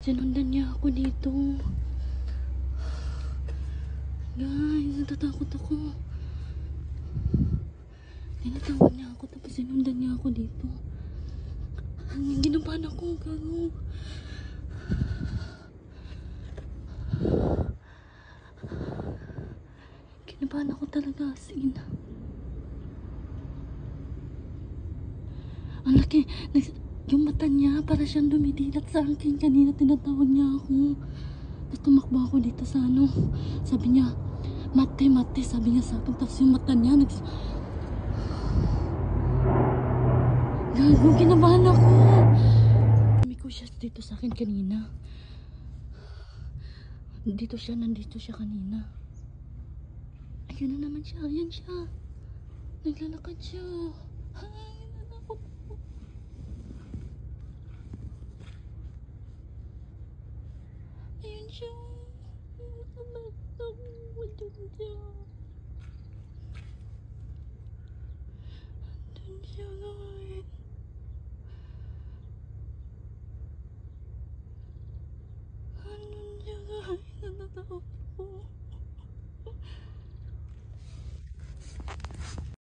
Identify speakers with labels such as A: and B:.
A: Sinundan niya ako dito. Guys, natatakot ako. Tinatawag niya ako tapos sinundan niya ako dito. Ginabahan ako, gago. Ginabahan ako talaga, as in. Ang laki. Yung mata niya, para siyang dumidilat sa akin. Kanina tinatawag niya ako. Tapos tumakbo ako dito sa ano. Sabi niya, mate, mate. Sabi niya sa akin. Tapos yung mata niya, gago, kinabahan ako. Sabi ko siya dito sa akin kanina. Nandito siya kanina. Ayun na naman siya, ayan siya. Naglalakad siya. Ay, nanakot ako. Ayun siya. Ayun siya. Doon siya, guys.